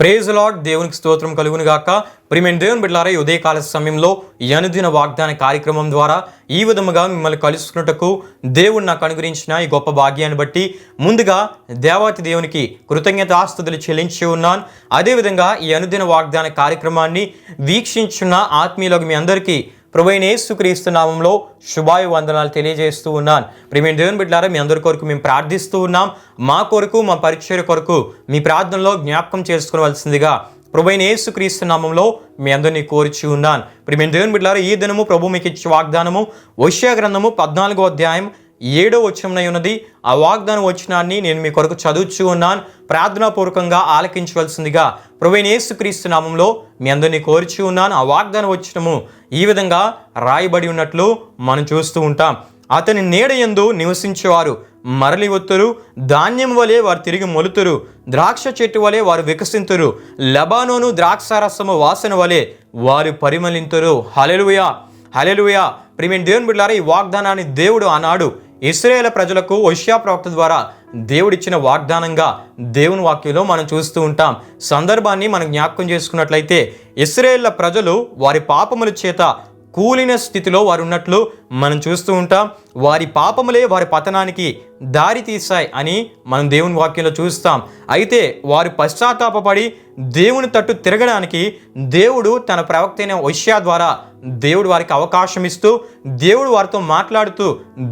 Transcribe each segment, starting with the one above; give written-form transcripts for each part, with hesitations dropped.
Praise lord. దేవునికి స్తోత్రం కలుగును గాక. ప్రియమైన దేవుని బిడ్డలారా, ఈ ఉదయకాల సమయంలో ఈ అనుదిన వాగ్దాన కార్యక్రమం ద్వారా ఈ విధముగా మిమ్మల్ని కలుసుకున్నటకు దేవుడు నాకు అనుగ్రహించిన ఈ గొప్ప భాగ్యాన్ని బట్టి ముందుగా దేవాతి దేవునికి కృతజ్ఞతాస్తుతులు చెల్లించి ఉన్నాను. అదేవిధంగా ఈ అనుదిన వాగ్దాన కార్యక్రమాన్ని వీక్షించున్న ఆత్మీయులకు మీ అందరికీ ప్రభువైన యేసుక్రీస్తు నామములో శుభాభివందనాలు తెలియజేస్తూ ఉన్నాను. ప్రియమైన దేవుని బిడ్డలారా, మీ అందరి కొరకు మేము ప్రార్థిస్తూ ఉన్నాం. మా కొరకు, మా పరిచర్య కొరకు మీ ప్రార్థనలో జ్ఞాపకం చేసుకోవాల్సిందిగా ప్రభువైన యేసుక్రీస్తు నామములో మీ అందరినీ కోరుచు ఉన్నాను. ప్రియమైన దేవుని బిడ్డలారా, ఈ దినము ప్రభు మీకు ఇచ్చే వాగ్దానము హోషేయ గ్రంథము 14వ అధ్యాయం 7వ వచనమునై ఉన్నది. ఆ వాగ్దాన వచనాన్ని నేను మీ కొరకు చదువుచూ ఉన్నాను. ప్రార్థనాపూర్వకంగా ఆలకించవలసిందిగా ప్రభువైన యేసుక్రీస్తు నామంలో మీ అందరినీ కోరుచూ ఉన్నాను. ఆ వాగ్దాన వచనము ఈ విధంగా రాయబడి ఉన్నట్లు మనం చూస్తూ ఉంటాం. అతని నీడయందు నివసించేవారు మరలి వత్తురు, ధాన్యం వలె వారు తిరిగి మొలుతురు, ద్రాక్ష చెట్టు వలె వారు వికసింతురు, లెబానోను ద్రాక్షారసము వాసన వలె వారు పరిమళింతురు. హల్లెలూయా, హల్లెలూయా. ప్రియమైన దేవుని బిడ్డలారా, ఈ వాగ్దానాన్ని దేవుడు ఆనాడు ఇశ్రాయేలు ప్రజలకు హోషేయ ప్రవక్త ద్వారా దేవుడిచ్చిన వాగ్దానంగా దేవుని వాక్యంలో మనం చూస్తూ ఉంటాం. సందర్భాన్ని మనం జ్ఞాపకం చేసుకున్నట్లయితే ఇశ్రాయేలు ప్రజలు వారి పాపముల చేత కూలిన స్థితిలో వారు ఉన్నట్లు మనం చూస్తూ ఉంటాం. వారి పాపములే వారి పతనానికి దారి తీశాయి అని మనం దేవుని వాక్యంలో చూస్తాం. అయితే వారు పశ్చాత్తాపపడి దేవుని తట్టు తిరగడానికి దేవుడు తన ప్రవక్త అయిన హోషేయ ద్వారా దేవుడు వారికి అవకాశం ఇస్తూ దేవుడు వారితో మాట్లాడుతూ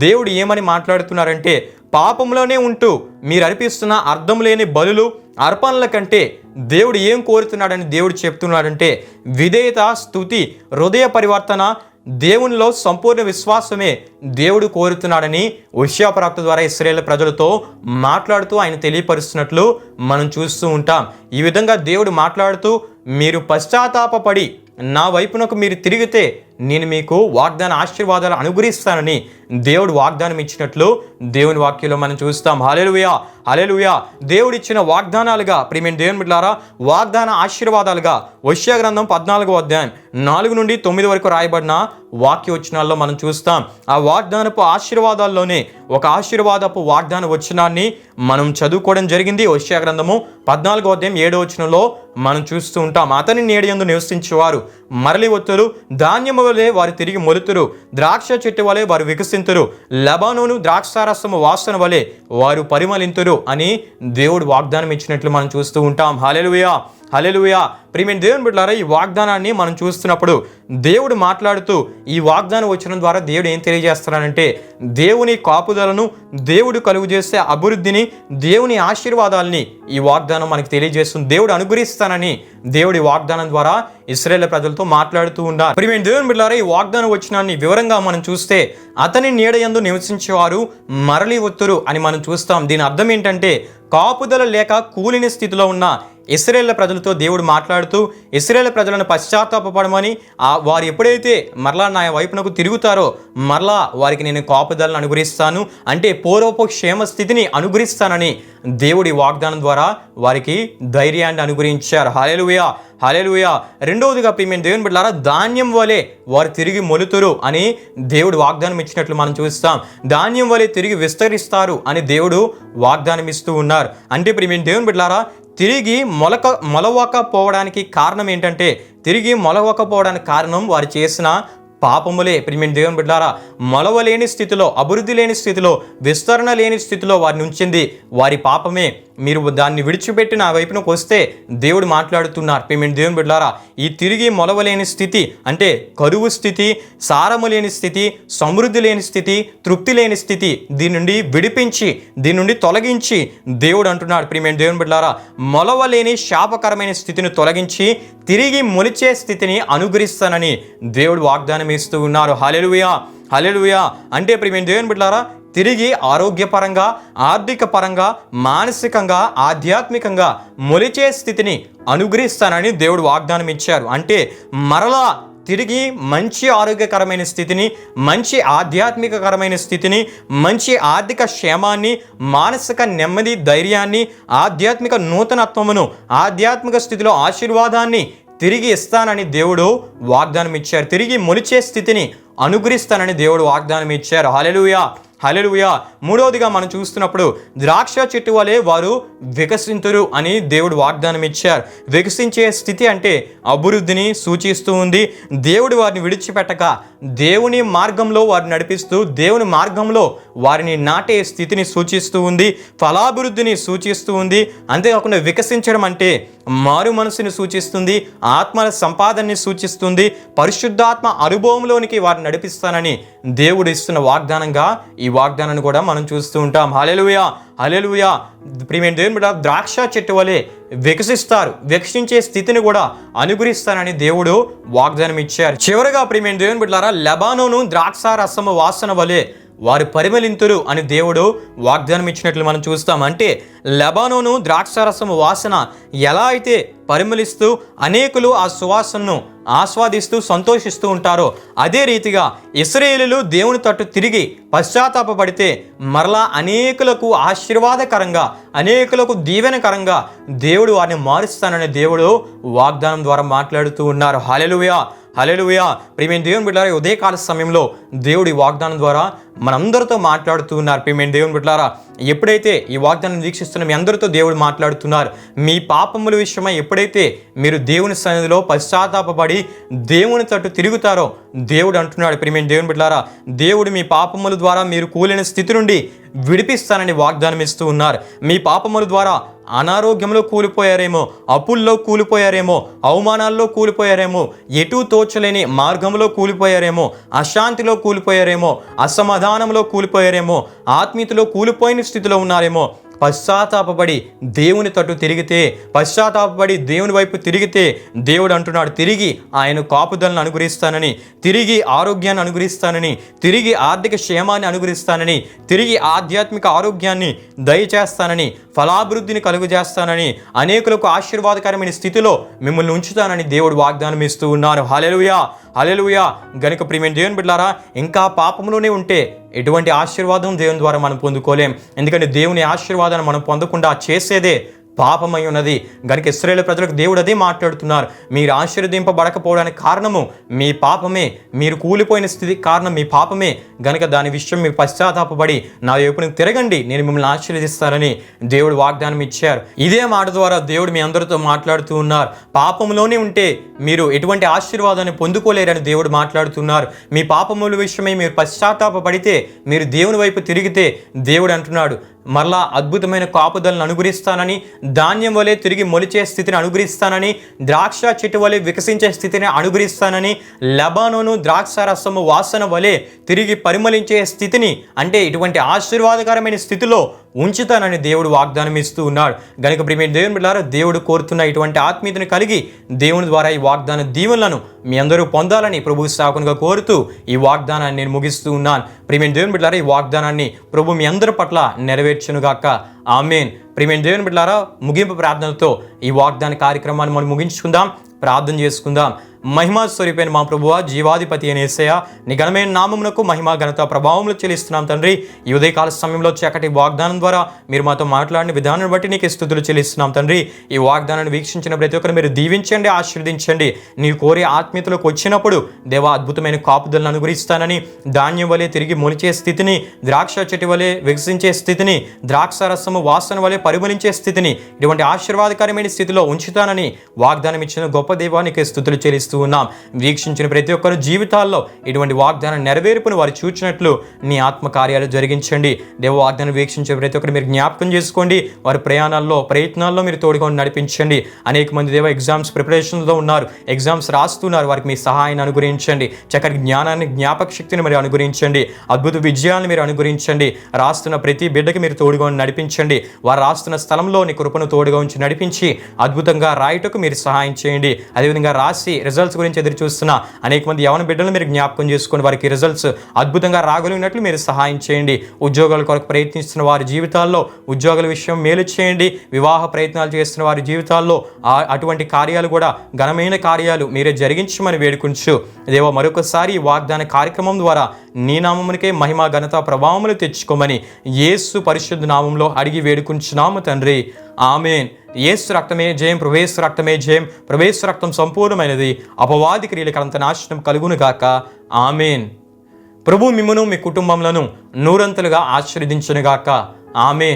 దేవుడు ఏమని మాట్లాడుతున్నారంటే, పాపంలోనే ఉంటూ మీరు అర్పిస్తున్న అర్థం లేని బలులు అర్పణల కంటే దేవుడు ఏం కోరుతున్నాడని దేవుడు చెప్తున్నాడంటే, విధేయత, స్తుతి, హృదయ పరివర్తన, దేవునిలో సంపూర్ణ విశ్వాసమే దేవుడు కోరుతున్నాడని హోషేయ ప్రవక్త ద్వారా ఇశ్రాయేలు ప్రజలతో మాట్లాడుతూ ఆయన తెలియపరుస్తున్నట్లు మనం చూస్తూ ఉంటాం. ఈ విధంగా దేవుడు మాట్లాడుతూ, మీరు పశ్చాత్తాపపడి నా వైపునకు మీరు తిరిగితే నేను మీకు వాగ్దాన ఆశీర్వాదాలు అనుగ్రహిస్తానని దేవుడు వాగ్దానం ఇచ్చినట్లు దేవుని వాక్యంలో మనం చూస్తాం. హల్లెలూయా, హల్లెలూయా. దేవుడు ఇచ్చిన వాగ్దానాలుగా ప్రియమైన దేవుని బిడ్డలారా, వాగ్దాన ఆశీర్వాదాలుగా హోషేయ గ్రంథం 14వ అధ్యాయం 4 నుండి 9 వరకు రాయబడిన వాక్య వచనాల్లో మనం చూస్తాం. ఆ వాగ్దానపు ఆశీర్వాదాల్లోనే ఒక ఆశీర్వాదపు వాగ్దాన వచనాన్ని మనం చదువుకోవడం జరిగింది. హోషేయ గ్రంథము 14వ అధ్యాయం 7వ వచనంలో మనం చూస్తూ ఉంటాం. అతని నీడయందు నివసించేవారు మరలి వత్తురు, ధాన్యము వలె వారు తిరిగి మొలుతురు, ద్రాక్ష చెట్టు వలె వారు వికసింతురు, లెబానోను ద్రాక్షారసము వాసన వలె వారు పరిమళింతురు అని దేవుడు వాగ్దానం ఇచ్చినట్లు మనం చూస్తూ ఉంటాం. హల్లెలూయా, హల్లెలూయా. ప్రియమైన దేవుని బిడ్డలారా, ఈ వాగ్దానాన్ని మనం చూస్తున్నప్పుడు దేవుడు మాట్లాడుతూ ఈ వాగ్దానం వచనం ద్వారా దేవుడు ఏం తెలియజేస్తున్నాడంటే, దేవుని కాపుదలను, దేవుడు కలుగు చేసే అభివృద్ధిని, దేవుని ఆశీర్వాదాలని ఈ వాగ్దానం మనకు తెలియజేస్తుంది. దేవుడు అనుగ్రహిస్తానని దేవుడి వాగ్దానం ద్వారా ఇశ్రాయేలు ప్రజలతో మాట్లాడుతూ ఉన్నారు. ప్రియమైన దేవుని బిడ్డలారా, ఈ వాగ్దానం వచనాన్ని వివరంగా మనం చూస్తే, అతని నీడయందు నివసించేవారు మరలి వత్తురు అని మనం చూస్తాం. దీని అర్థం ఏంటంటే, కాపుదల లేక కూలిన స్థితిలో ఉన్న ఇశ్రాయేలు ప్రజలతో దేవుడు మాట్లాడుతూ ఇశ్రాయేలు ప్రజలను పశ్చాత్తాపపడమని, వారు ఎప్పుడైతే మరలా నా వైపునకు తిరుగుతారో మరలా వారికి నేను కాపుదలను అనుగ్రహిస్తాను, అంటే పూర్వపు క్షేమ స్థితిని అనుగ్రహిస్తానని దేవుడి వాగ్దానం ద్వారా వారికి ధైర్యాన్ని అనుగ్రహించారు. హల్లెలూయా, హల్లెలూయా. రెండవదిగా ప్రియమైన దేవుని బిడ్డలారా, ధాన్యం వలె వారు తిరిగి మొలుతురు అని దేవుడు వాగ్దానం ఇచ్చినట్లు మనం చూస్తాం. ధాన్యం వలె తిరిగి విస్తరిస్తారు అని దేవుడు వాగ్దానం ఇస్తూ ఉన్నారు. అంటే ప్రియమైన దేవుని బిడ్డలారా, తిరిగి మొలవకపోవడానికి కారణం ఏంటంటే, తిరిగి మొలవకపోవడానికి కారణం వారు చేసిన పాపములే. ప్రియమైన దేవుని బిడ్డలారా, మొలవలేని స్థితిలో, అభివృద్ధి లేని స్థితిలో, విస్తరణ లేని స్థితిలో వారిని ఉంచింది వారి పాపమే. మీరు దాన్ని విడిచిపెట్టి నా వైపునకు వస్తే దేవుడు మాట్లాడుతున్నారు. ప్రియమైన దేవుని బిడ్డలారా, ఈ తిరిగి మొలవలేని స్థితి అంటే కరువు స్థితి, సారము లేని స్థితి, సమృద్ధి లేని స్థితి, తృప్తి లేని స్థితి, దీని నుండి విడిపించి, దీని నుండి తొలగించి దేవుడు అంటున్నాడు, ప్రియమైన దేవుని బిడ్డలారా, మొలవలేని శాపకరమైన స్థితిని తొలగించి తిరిగి మొలిచే స్థితిని అనుగ్రహిస్తానని దేవుడు వాగ్దానం ఇస్తూ ఉన్నారు. హల్లెలూయా, హల్లెలూయా. అంటే ప్రియమైన దేవుని బిడ్డలారా, తిరిగి ఆరోగ్యపరంగా, ఆర్థిక పరంగా, మానసికంగా, ఆధ్యాత్మికంగా మొలిచే స్థితిని అనుగ్రహిస్తానని దేవుడు వాగ్దానం ఇచ్చారు. అంటే మరలా తిరిగి మంచి ఆరోగ్యకరమైన స్థితిని, మంచి ఆధ్యాత్మికకరమైన స్థితిని, మంచి ఆర్థిక క్షేమాన్ని, మానసిక నెమ్మది, ధైర్యాన్ని, ఆధ్యాత్మిక నూతనత్వమును, ఆధ్యాత్మిక స్థితిలో ఆశీర్వాదాన్ని తిరిగి ఇస్తానని దేవుడు వాగ్దానం ఇచ్చారు. తిరిగి మొలిచే స్థితిని అనుగ్రహిస్తానని దేవుడు వాగ్దానం ఇచ్చారు. హల్లెలూయా, హల్లెలూయా. మూడవదిగా మనం చూస్తున్నప్పుడు ద్రాక్ష చెట్టు వలె వారు వికసింతురు అని దేవుడు వాగ్దానం ఇచ్చారు. వికసించే స్థితి అంటే అభివృద్ధిని సూచిస్తూ ఉంది. దేవుడు వారిని విడిచిపెట్టక దేవుని మార్గంలో వారిని నడిపిస్తూ దేవుని మార్గంలో వారిని నాటే స్థితిని సూచిస్తూ ఉంది. ఫలాభివృద్ధిని సూచిస్తూ ఉంది. అంతేకాకుండా వికసించడం అంటే మారు మనసుని సూచిస్తుంది, ఆత్మల సంపాదనని సూచిస్తుంది, పరిశుద్ధాత్మ అనుభవంలోనికి వారిని నడిపిస్తానని దేవుడు ఇస్తున్న వాగ్దానంగా ఈ వాగ్దానాన్ని కూడా మనం చూస్తూ ఉంటాం. హల్లెలూయా, హల్లెలూయా. ప్రియమైన దేవుని బిడ్డ, ద్రాక్ష చెట్టు వలె వికసిస్తారు, వికసించే స్థితిని కూడా అనుగ్రహిస్తానని దేవుడు వాగ్దానం ఇచ్చారు. చివరగా ప్రియమైన దేవుని బిడ్డలారా, లెబానోను ద్రాక్ష రసము వాసన వలె వారు పరిమళింతురు అని దేవుడు వాగ్దానం ఇచ్చినట్లు మనం చూస్తాం. అంటే లెబానోను ద్రాక్షారసము వాసన ఎలా అయితే పరిమళిస్తూ అనేకులు ఆ సువాసనను ఆస్వాదిస్తూ సంతోషిస్తూ ఉంటారో, అదే రీతిగా ఇశ్రాయేలీయులు దేవుని తట్టు తిరిగి పశ్చాత్తాపపడితే మరలా అనేకులకు ఆశీర్వాదకరంగా, అనేకులకు దీవెనకరంగా దేవుడు వారిని మారుస్తానని దేవుడు వాగ్దానం ద్వారా మాట్లాడుతూ ఉన్నారు. హల్లెలూయా, హల్లెలూయా. ప్రియమైన దేవుని బిడ్డలారా, ఉదయకాల సమయంలో దేవుడి వాగ్దానం ద్వారా మనందరితో మాట్లాడుతూ ఉన్నారు. ప్రియమైన దేవుని బిడ్డలారా, ఎప్పుడైతే ఈ వాగ్దానం వీక్షిస్తున్న మీ అందరితో దేవుడు మాట్లాడుతున్నారు. మీ పాపముల విషయమై ఎప్పుడైతే మీరు దేవుని సన్నిధిలో పశ్చాత్తాపపడి దేవుని తట్టు తిరుగుతారో దేవుడు అంటున్నాడు, ప్రియమైన దేవుని బిడ్డలారా, దేవుడు మీ పాపముల ద్వారా మీరు కూలిన స్థితి నుండి విడిపిస్తానని వాగ్దానం ఇస్తూ ఉన్నారు. మీ పాపముల ద్వారా అనారోగ్యంలో కూలిపోయారేమో, అప్పుల్లో కూలిపోయారేమో, అవమానాల్లో కూలిపోయారేమో, ఎటూ తోచలేని మార్గంలో కూలిపోయారేమో, అశాంతిలో కూలిపోయారేమో, అసమాధానంలో కూలిపోయారేమో, ఆత్మీయతలో కూలిపోయిన స్థితిలో ఉన్నారేమో, పశ్చాత్తాపపడి దేవుని తట్టు తిరిగితే, పశ్చాత్తాపపడి దేవుని వైపు తిరిగితే దేవుడు అంటున్నాడు, తిరిగి ఆయన కాపుదలను అనుగ్రహిస్తానని, తిరిగి ఆరోగ్యాన్ని అనుగ్రహిస్తానని, తిరిగి ఆర్థిక క్షేమాన్ని అనుగ్రహిస్తానని, తిరిగి ఆధ్యాత్మిక ఆరోగ్యాన్ని దయచేస్తానని, ఫలాభివృద్ధిని కలుగజేస్తానని, అనేకులకు ఆశీర్వాదకరమైన స్థితిలో మిమ్మల్ని ఉంచుతానని దేవుడు వాగ్దానం ఇస్తూ ఉన్నారు. హల్లెలూయా, హల్లెలూయా. గనుక ప్రియమైన దేవుని బిడ్డలారా, ఇంకా పాపంలోనే ఉంటే ఎటువంటి ఆశీర్వాదం దేవుని ద్వారా మనం పొందుకోలేం. ఎందుకంటే దేవుని ఆశీర్వాదాన్ని మనం పొందకుండా చేసేదే పాపమై ఉన్నది. గనుక ఇశ్రాయేలు ప్రజలకు దేవుడు అదే మాట్లాడుతున్నారు, మీరు ఆశీర్వదింపబడకపోవడానికి కారణము మీ పాపమే, మీరు కూలిపోయిన స్థితికి కారణం మీ పాపమే. గనుక దాని విషయం మీరు పశ్చాత్తాపపడి నా వైపున తిరగండి, నేను మిమ్మల్ని ఆశీర్వదిస్తానని దేవుడు వాగ్దానం ఇచ్చారు. ఇదే మాట ద్వారా దేవుడు మీ అందరితో మాట్లాడుతూ ఉన్నారు. పాపంలోనే ఉంటే మీరు ఎటువంటి ఆశీర్వాదాన్ని పొందుకోలేరని దేవుడు మాట్లాడుతున్నారు. మీ పాపముల విషయమై మీరు పశ్చాత్తాపపడితే, మీరు దేవుని వైపు తిరిగితే దేవుడు అంటున్నాడు, మరలా అద్భుతమైన కాపుదలను అనుగ్రహిస్తానని, ధాన్యం వలె తిరిగి మొలిచే స్థితిని అనుగ్రహిస్తానని, ద్రాక్ష చెట్టు వలె వికసించే స్థితిని అనుగ్రహిస్తానని, లెబానోను ద్రాక్ష రసము వాసన వలె తిరిగి పరిమళించే స్థితిని, అంటే ఇటువంటి ఆశీర్వాదకరమైన స్థితిలో ఉంచుతానని దేవుడు వాగ్దానం ఇస్తూ ఉన్నాడు. గనుక ప్రియమైన దేవుని బిడ్డలారా, దేవుడు కోరుతున్న ఇటువంటి ఆత్మీయతను కలిగి దేవుని ద్వారా ఈ వాగ్దాన దీవెనలను మీ అందరూ పొందాలని ప్రభు సేవకునిగా కోరుతూ ఈ వాగ్దానాన్ని నేను ముగిస్తూ ఉన్నాను. ప్రియమైన దేవుని బిడ్డలారా, ఈ వాగ్దానాన్ని ప్రభు మీ అందరి పట్ల నెరవేర్చునుగాక. ఆమేన్. ప్రియమైన దేవుని బిడ్డలారా, ముగింపు ప్రార్థనతో ఈ వాగ్దాన కార్యక్రమాన్ని మనం ముగించుకుందాం, ప్రార్థన చేసుకుందాం. మహిమా స్వరూపైన మా ప్రభువా, జీవాధిపతి అయిన యేసయ్య, నీ ఘనమైన నామమునకు మహిమ ఘనత ప్రభావములు చెల్లిస్తున్నాం తండ్రి. ఈ ఉదయకాల సమయంలో చక్కటి వాగ్దానం ద్వారా మీరు మాతో మాట్లాడిన విధానాన్ని బట్టి నీకు స్తుతులు చెల్లిస్తున్నాం తండ్రి. ఈ వాగ్దానాన్ని వీక్షించిన ప్రతి ఒక్కరు మీరు దీవించండి, ఆశీర్వదించండి. నీవు కోరే ఆత్మీయతలోకి వచ్చినప్పుడు దేవా అద్భుతమైన కాపుదలను అనుగ్రహిస్తానని, ధాన్యం వలె తిరిగి మొలిచే స్థితిని, ద్రాక్ష చెట్టు వలె వికసించే స్థితిని, ద్రాక్ష రసము వాసన వలె పరిమళించే స్థితిని, ఇటువంటి ఆశీర్వాదకరమైన స్థితిలో ఉంచుతానని వాగ్దానం ఇచ్చిన గొప్ప దేవానికి స్తుతులు చెల్లిస్తున్నాం. వీక్షించిన ప్రతి ఒక్కరు జీవితాల్లో ఇటువంటి వాగ్దానం నెరవేర్పును వారు చూచినట్లు నీ ఆత్మ కార్యాలు జరిగించండి. దేవ వాగ్దానం వీక్షించే ప్రతి ఒక్కరు మీరు జ్ఞాపకం చేసుకోండి. వారి ప్రయాణాల్లో ప్రయత్నాల్లో మీరు తోడుగా నడిపించండి. అనేక మంది దేవ ఎగ్జామ్స్ ప్రిపరేషన్లో ఉన్నారు, ఎగ్జామ్స్ రాస్తున్నారు, వారికి మీ సహాయాన్ని అనుగ్రహించండి. చక్కటి జ్ఞానాన్ని, జ్ఞాపక శక్తిని మీరు అనుగ్రహించండి. అద్భుత విజయాన్ని మీరు అనుగ్రహించండి. రాస్తున్న ప్రతి బిడ్డకి మీరు తోడుగా నడిపించండి. వారు రాస్తున్న స్థలంలో నీ కృపను తోడుగా ఉంచి నడిపించి అద్భుతంగా రాయటకు మీరు సహాయం చేయండి. అదేవిధంగా రాసి రిజల్ట్స్ గురించి ఎదురు చూస్తున్న అనేక మంది యవన బిడ్డలను మీరు జ్ఞాపకం చేసుకొని వారికి రిజల్ట్స్ అద్భుతంగా రాగలిగినట్లు మీరు సహాయం చేయండి. ఉద్యోగాల కొరకు ప్రయత్నిస్తున్న వారి జీవితాల్లో ఉద్యోగాల విషయం మేలు చేయండి. వివాహ ప్రయత్నాలు చేస్తున్న వారి జీవితాల్లో అటువంటి కార్యాలు కూడా ఘనమైన కార్యాలు మీరే జరిగించమని వేడుకుంటూ దేవా మరొకసారి ఈ వాగ్దాన కార్యక్రమం ద్వారా నీ నామమునికే మహిమ ఘనత ప్రభావములు తెచ్చుకోమని యేసు పరిశుద్ధ నామంలో అడిగి వేడుకుంటున్నాము తండ్రి. ఆమేన్. యేసు రక్తమే జయం, ప్రవేశ రక్తమే జయం, ప్రవేశ రక్తం సంపూర్ణమైనది, అపవాది క్రియలకు అంత నాశనం కలుగును గాక. ఆమేన్. ప్రభు మిమ్మును మీ కుటుంబములను నూరంతలుగా ఆశీర్వదించునుగాక. ఆమేన్.